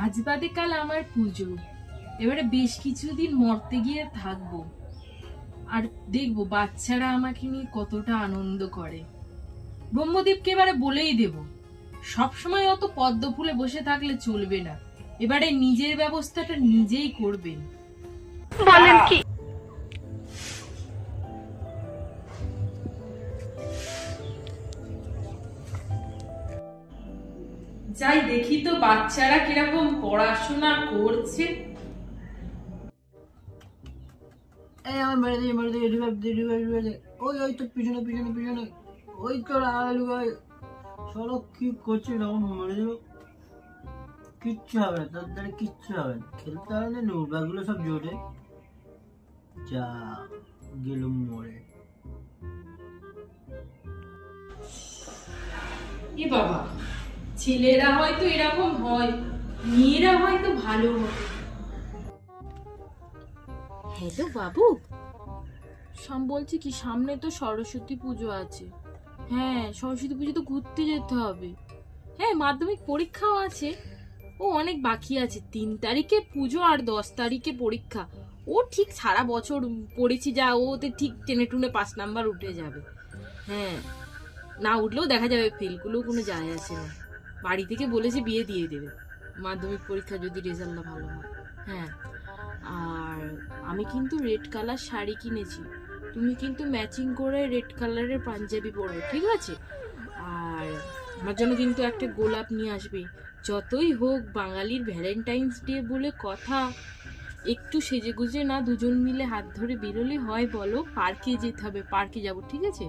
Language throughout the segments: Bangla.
আজ বাদে কাল আমার পুজো, এবারে বেশ কিছুদিন মরতে গিয়ে থাকবো, আর দেখবো বাচ্চারা আমাকে নিয়ে কতটা আনন্দ করে। ব্রহ্মদেবকে এবারে বলেই দেব, সবসময় অত পদ্ম ফুলে বসে থাকলে চলবে না, এবারে নিজের ব্যবস্থাটা নিজেই করবেন। বলেন কি? যাই দেখি তো বাচ্চারা কিরকম পড়াশোনা করছে। ওই তো পিছনে পিছনে পিছনে ওই তো সড়ক কি করছে তখন মরে যাবো। কিচ্ছু হবে না, তার দ্বারা কিচ্ছু হবে না, খেলতে হবে না, নোংরাগুলো সব জোরে যা গেলুম মরে। এ বাবা, ছেলেরা হয়তো এরকম হয়, মেয়েরা হয়তো ভালো হয়। হ্যালো বাবু, বলছি কি, সামনে তো সরস্বতী পুজো আছে। হ্যাঁ, সরস্বতী পুজো তো ঘুরতে যেতে হবে। হ্যাঁ, মাধ্যমিক পরীক্ষাও আছে, ও অনেক বাকি আছে। 3 তারিখে পুজো আর 10 তারিখে পরীক্ষা। ও ঠিক সারা বছর পড়েছি যা, ওতে ঠিক টেনে টুনে 5 নাম্বার উঠে যাবে। হ্যাঁ, না উঠলেও দেখা যাবে, ফেলগুলো কোনো যায় আসে না। বাড়ি থেকে বলেছে বিয়ে দিয়ে দেবে মাধ্যমিক পরীক্ষা যদি রেজাল্টটা ভালো হয়। হ্যাঁ, আর আমি কিন্তু রেড কালার শাড়ি কিনেছি, তুমি কিন্তু ম্যাচিং করে রেড কালারের পাঞ্জাবি পরবে, ঠিক আছে? আর আমার জন্য কিন্তু একটা গোলাপ নিয়ে আসবে। যতই হোক বাঙালির ভ্যালেন্টাইন্স ডে বলে কথা, একটু সেজে গুজে না দুজন মিলে হাত ধরে বেরোলে হয় বলো? পার্কে যেতে হবে, পার্কে যাব, ঠিক আছে?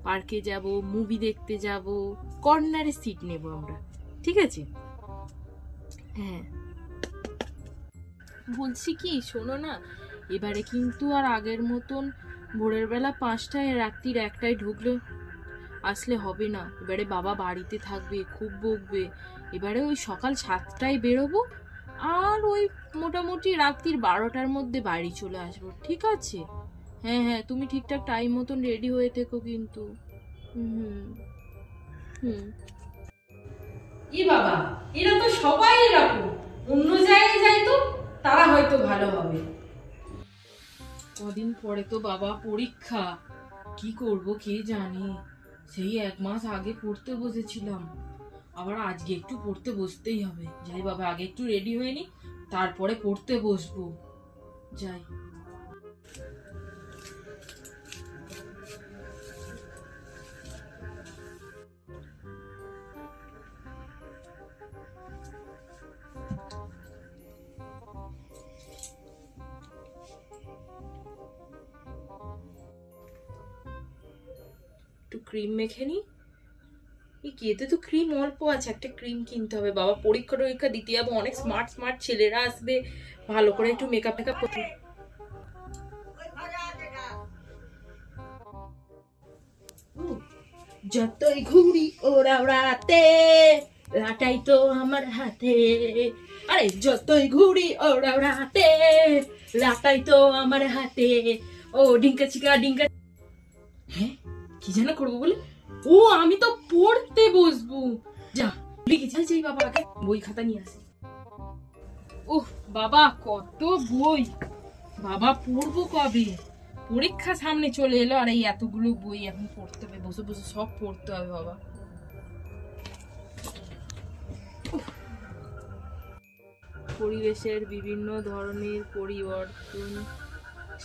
পার্কে যাব, মুভি দেখতে যাব, কর্নারে সিট নেব আমরা, ঠিক আছে? হ্যাঁ, বলছি কি, শোনো না, এবারে কিন্তু আর আগের মতন ভোরের বেলা 5টায় রাত্রির 1টায় ঢুকলে আসলে হবে না। এবারে বাবা বাড়িতে থাকবে, খুব বকবে। এবারে ওই সকাল 7টায় বেরোবো, আর ওই মোটামুটি রাত্রির 12টার মধ্যে বাড়ি চলে আসবো, ঠিক আছে? হ্যাঁ হ্যাঁ, তুমি ঠিকঠাক টাইম মতন রেডি হয়ে থেকো কিন্তু। হুম হুম। ই বাবা, এরা তো সবাই এরকম, অন্য জায়গায় যাই তো তারা হয়তো ভালো হবে। কদিন পরে তো বাবা পরীক্ষা, কি করব কে জানে। সেই 1 মাস আগে পড়তে বসেছিলাম, আবার আজকে একটু পড়তে বসতেই হবে। যাই বাবা, আগে একটু রেডি হয়ে নি, তারপরে পড়তে বসবো। যাই। একটু ক্রিম মেখে নি। এতে তো ক্রিম অল্প আছে, একটা ক্রিম কিনতে হবে। বাবা পরীক্ষা টরীক্ষা দিতে যাবো, অনেক স্মার্ট স্মার্ট ছেলেরা আসবে, ভালো করে একটু মেকআপ টেকআপ করতে। যতই ঘুরি ওরা রাতে, লাটাই তো আমার হাতে। আরে যতই ঘুরি ওরা রাতে, লাটাই তো আমার হাতে। ও ডিঙ্কা চিকা ডিঙ্কা। হ্যাঁ, কি যেন করবো বলে? ও, আমি তো পড়তে বসবো। যা লিখেছি, যাই বাবা, আগে বই খাতা নিয়ে আসি। ওহ বাবা, কত বই, বাবা পড়বো কবে? পরীক্ষা সামনে চলে এলো, আর এই এতগুলো বই এখন পড়তে হবে, বসে বসে সব পড়তে হবে বাবা। পরিবেশের বিভিন্ন ধরনের পরিবর্তন,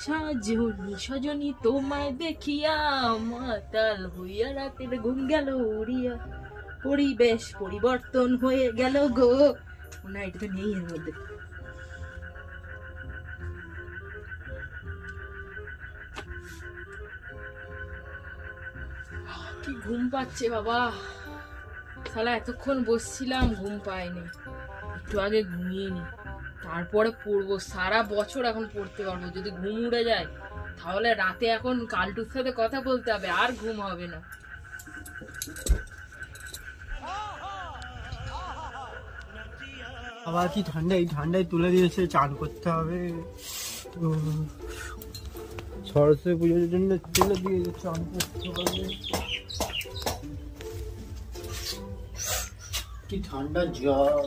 সাজনি সজনি তোমায় দেখিয়া, মাতাল হইয়া রাতের ঘুম গেল উড়িয়া, পরিবেশ পরিবর্তন হয়ে গেল গো। না, এটা তো নেই এর মধ্যে। কি ঘুম পাচ্ছে বাবা, শালা এতক্ষণ বসছিলাম, ঘুম পায়নি। একটু আগে ঘুমিয়ে নি, তারপরে পড়বো। সারা বছর এখন পড়তে পারবো, যদি ঘুম উড়ে যায় তাহলে রাতে এখন কালটুর সাথে কথা বলতে হবে, আর ঘুম হবে না। আবার কি ঠান্ডা, এই ঠান্ডায় তুলে দিয়েছে, চান করতে হবে তো। সরস্বতী পুজোর জন্য তুলে দিয়েছে, চান করতে হবে। কি ঠান্ডা জল,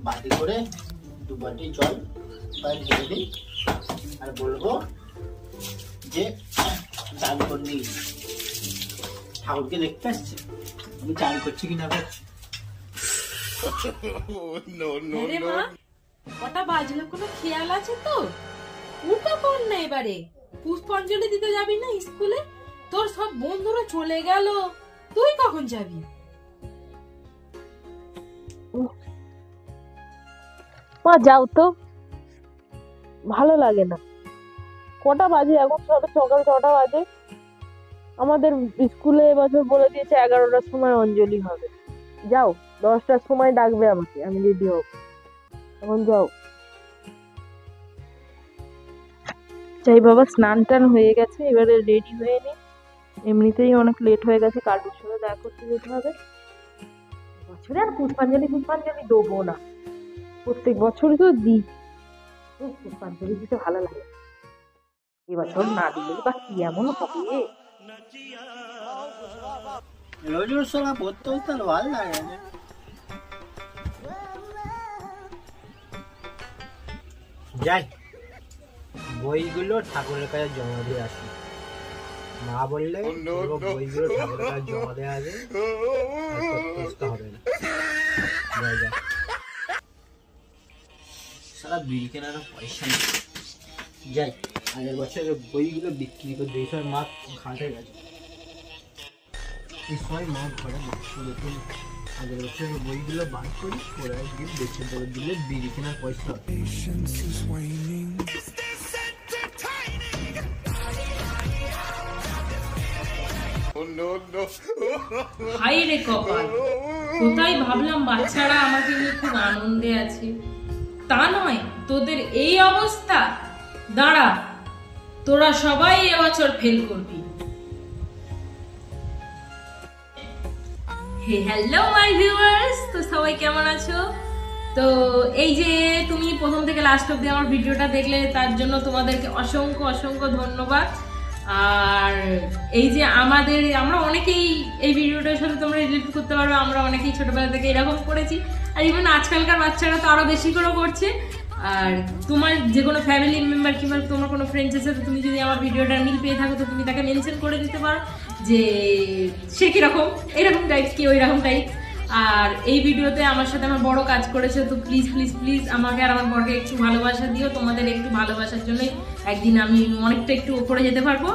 বাটি করে 2 বাটি জল পায়ে ঢেলে দিই আর বলবো যে চান করনি, ঠাকুরকে দেখতে আসছে আমি চান করছি কিনা করছি। আরে মা, কটা বাজলো কোনো খেয়াল আছে তো? উঠে পড় না এবারে, পুষ্পাঞ্জলি দিতে যাবি না স্কুলে? তোর সব বন্ধুরা চলে গেল, তুই কখন যাবি? মা যাও তো, ভালো লাগে না। কটা বাজে এখন? সবে সকাল 6টা বাজে। আমাদের স্কুলে এবছর বলে দিয়েছে 11টার সময় অঞ্জলি হবে। যাও, 10টার সময় ডাকবে আমাকে, আমি রেডি হব। এখন যাও। যাই বাবা, স্নান টান হয়ে গেছে, এবারে রেডি হয়ে নি। এমনিতেই অনেক লেট হয়ে গেছে, কালুর সাথে দেখা করতে যেতে হবে। বছরে আর পুষ্পাঞ্জলি দেবো না, প্রত্যেক বছরই তো দিই। পুষ্পাঞ্জলি দিতে ভালো লাগে, এবছর না দিলে বা কি এমন হবে। রোজ রোজ সারা পড়তে হতে ভালো লাগে না। যাই, বইগুলো ঠাকুরের কাছে জমা দিয়ে আসি। মা বললে বইগুলো ঠাকুরের কাছে জমা দেওয়া আছে, হবে না। সারা বিল কেনার পয়সা নেই। যাই, আগের বছরের বইগুলো বিক্রি করে দিই, সব মা ঘাটে গেছে। এই সময় মা ঘরে দেখুন, আগের বছরের বইগুলো বার করি, ওরা গিয়ে বেছে করে দিলে বিল কেনার পয়সা হবে। হাই রে কপাল, কোথায় ভাবলাম বাচ্চারা আমাকে নিয়ে খুব আনন্দে আছে, তা নয়, তোদের এই অবস্থা। দাঁড়া, তোরা সবাই এবছর ফেল করবি। হ্যালো মাই ভিউয়ার্স, তো সবাই কেমন আছো? তো এই যে তুমি প্রথম থেকে লাস্ট অব্দি আমার ভিডিওটা দেখলে, তার জন্য তোমাদেরকে অসংখ্য অসংখ্য ধন্যবাদ। আর এই যে আমরা অনেকেই এই ভিডিওটার সাথে তোমরা রিলেট করতে পারবে, আমরা অনেকেই ছোটবেলা থেকে এরকম করেছি, আর ইভেন আজকালকার বাচ্চারা তো আরো বেশি করে করছে। আর তোমার যে কোনো ফ্যামিলি মেম্বার কিংবা তোমার কোনো ফ্রেন্ডসের সাথে তুমি যদি আমার ভিডিওটা মিল পেয়ে থাকো, তো তুমি তাকে মেনশন করে দিতে পারো যে সে কিরকম, এরকম টাইপ কি ওই রকম টাইপ। আর এই ভিডিওতে আমার সাথে আমার বড় কাজ করেছে, তো প্লিজ প্লিজ প্লিজ আমাকে আর আমার বরকে একটু ভালোবাসা দিও। তোমাদের একটু ভালোবাসার জন্যই একদিন আমি অনেকটা একটু ওপরে যেতে পারবো।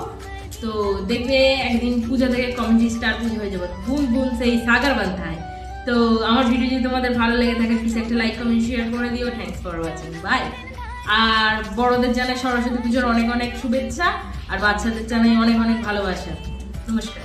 তো দেখবে একদিন পূজা থেকে কমেডি স্টার পুজো হয়ে যাবো, বুন বুন সেই সাগর বান্ধায়। তো আমার ভিডিও যদি তোমাদের ভালো লেগে থাকে, প্লিজ একটা লাইক কমেন্ট শেয়ার করে দিও। Thanks for watching, bye. আর বড়দের জানাই সরস্বতী পুজোর অনেক অনেক শুভেচ্ছা, আর বাচ্চাদের জানাই অনেক অনেক ভালোবাসা। নমস্কার।